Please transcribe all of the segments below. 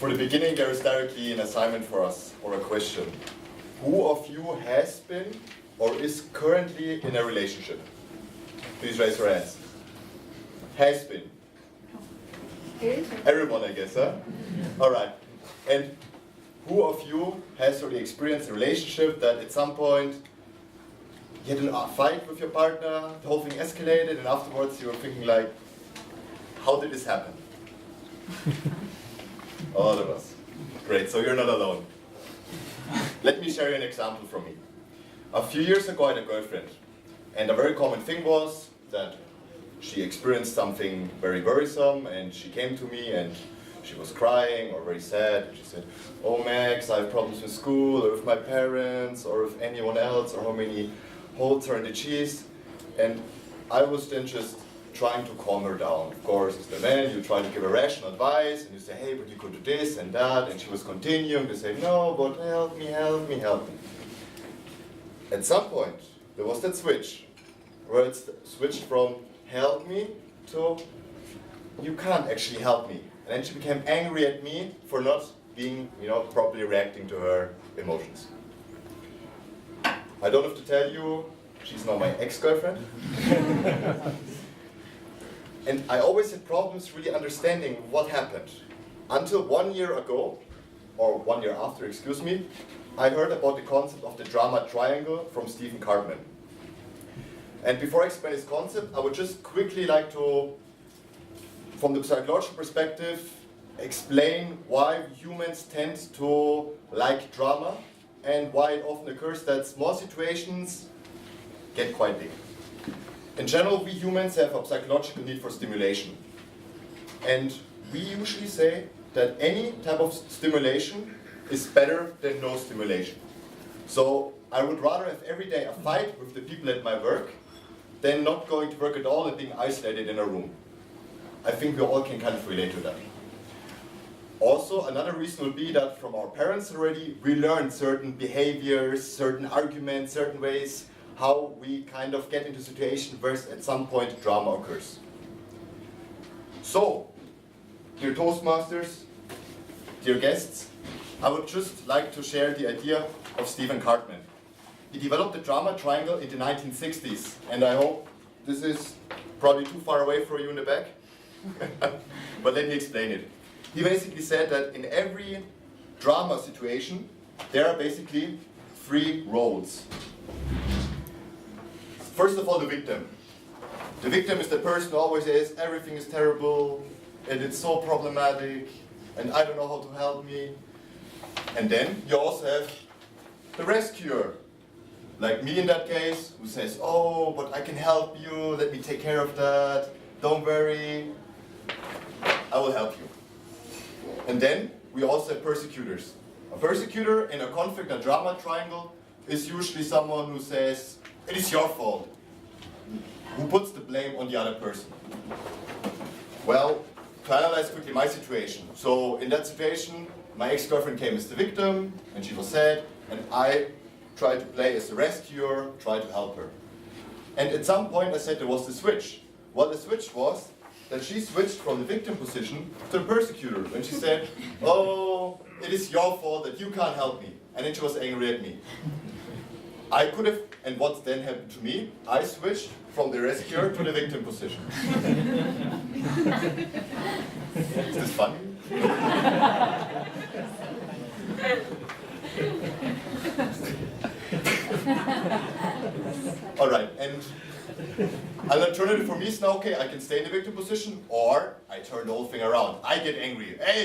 For the beginning, there is directly an assignment for us, or a question. Who of you has been or is currently in a relationship? Please raise your hands. Has been. Everyone, I guess, huh? Alright. And who of you has already experienced a relationship that at some point you had a fight with your partner, the whole thing escalated, and afterwards you were thinking like, how did this happen? All of us. Great, so you're not alone. Let me share you an example from me. A few years ago I had a girlfriend, and a very common thing was that she experienced something very worrisome, and she came to me and she was crying or very sad, and she said, "Oh Max, I have problems with school or with my parents or with anyone else, or how many holes are in the cheese." And I was then just trying to calm her down. Of course, as the man, you try to give her rational advice, and you say, "Hey, but you could do this and that," and she was continuing to say, "No, but help me, help me, help me." At some point, there was that switch, where it switched from help me to you can't actually help me. And then she became angry at me for not being, properly reacting to her emotions. I don't have to tell you, she's now my ex-girlfriend. And I always had problems really understanding what happened. Until 1 year ago, or 1 year after, excuse me, I heard about the concept of the drama triangle from Karpman. And before I explain this concept, I would just quickly like to, from the psychological perspective, explain why humans tend to like drama and why it often occurs that small situations get quite big. In general, we humans have a psychological need for stimulation. And we usually say that any type of stimulation is better than no stimulation. So I would rather have every day a fight with the people at my work than not going to work at all and being isolated in a room. I think we all can kind of relate to that. Also, another reason would be that from our parents already, we learned certain behaviors, certain arguments, certain ways how we kind of get into a situation where at some point drama occurs. So, dear Toastmasters, dear guests, I would just like to share the idea of Karpman. He developed the drama triangle in the 1960s, and I hope this is probably too far away for you in the back, but let me explain it. He basically said that in every drama situation, there are basically 3 roles. First of all, the victim. The victim is the person who always says, everything is terrible, and it's so problematic, and I don't know how to help me. And then you also have the rescuer, like me in that case, who says, "Oh, but I can help you, let me take care of that, don't worry, I will help you." And then we also have persecutors. A persecutor in a conflict, a drama triangle, is usually someone who says, "It is your fault," who puts the blame on the other person. Well, to analyze quickly my situation. So in that situation, my ex-girlfriend came as the victim, and she was sad, and I tried to play as the rescuer, tried to help her. And at some point I said there was the switch. Well, the switch was that she switched from the victim position to the persecutor. And she said, "Oh, it is your fault that you can't help me." And then she was angry at me. I could have, and what then happened to me, I switched from the rescuer to the victim position. Is this funny? Alright, and an alternative for me is now, okay, I can stay in the victim position, or I turn the whole thing around. I get angry. "Hey,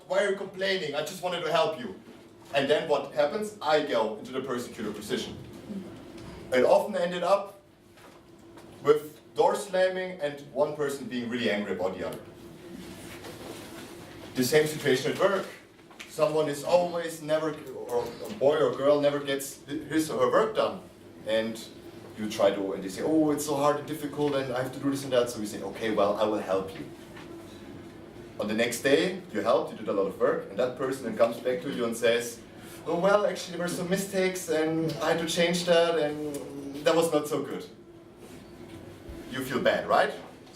why are you complaining? I just wanted to help you." And then what happens? I go into the persecutor position. It often ended up with door slamming and one person being really angry about the other. The same situation at work. Someone is always never, or a boy or girl never gets his or her work done. And you try to, and they say, "Oh, it's so hard and difficult and I have to do this and that." So we say, "Okay, well, I will help you." On the next day, you helped, you did a lot of work, and that person then comes back to you and says, "Oh, well, actually there were some mistakes and I had to change that and that was not so good." You feel bad, right?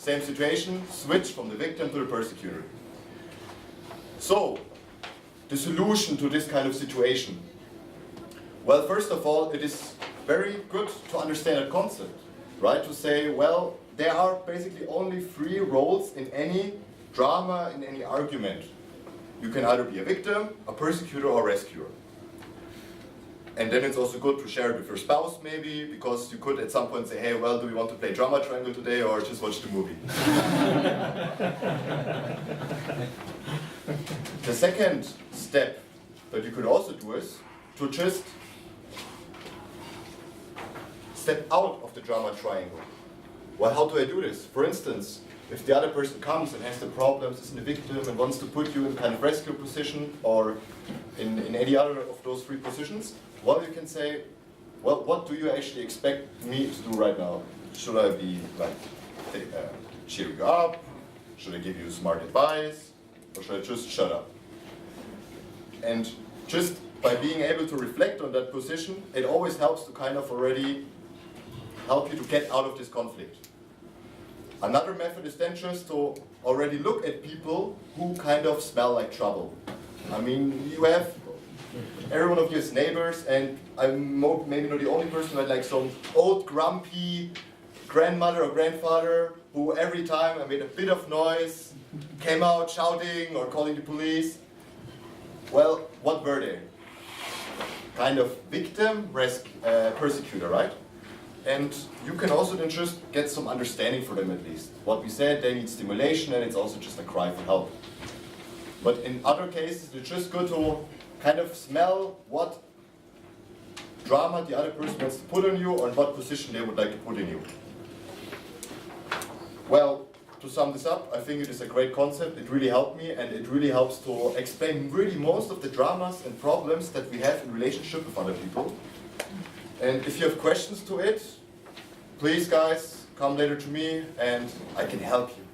Same situation, switch from the victim to the persecutor. So, the solution to this kind of situation? Well, first of all, it is very good to understand a concept, right? To say, well, there are basically only 3 roles in any drama, in any argument. You can either be a victim, a persecutor, or a rescuer. And then it's also good to share it with your spouse, maybe, because you could at some point say, hey, well, do we want to play drama triangle today, or just watch the movie? The second step that you could also do is to just step out of the drama triangle. Well, how do I do this? For instance, if the other person comes and has the problems, is a victim, and wants to put you in kind of rescue position, or in any other of those 3 positions, well, you can say, well, what do you actually expect me to do right now? Should I be like cheering you up? Should I give you smart advice? Or should I just shut up? And just by being able to reflect on that position, it always helps to kind of already help you to get out of this conflict. Another method is then just to already look at people who kind of smell like trouble. I mean, you have, every one of you has neighbors, and I'm maybe not the only person who had like some old grumpy grandmother or grandfather who every time I made a bit of noise came out shouting or calling the police. Well, what were they? Kind of victim, persecutor, right? And you can also then just get some understanding for them at least. What we said, they need stimulation, and it's also just a cry for help. But in other cases, it's just good to kind of smell what drama the other person wants to put on you, or in what position they would like to put in you. Well, to sum this up, I think it is a great concept. It really helped me, and it really helps to explain really most of the dramas and problems that we have in relationship with other people. And if you have questions to it, please guys, come later to me and I can help you.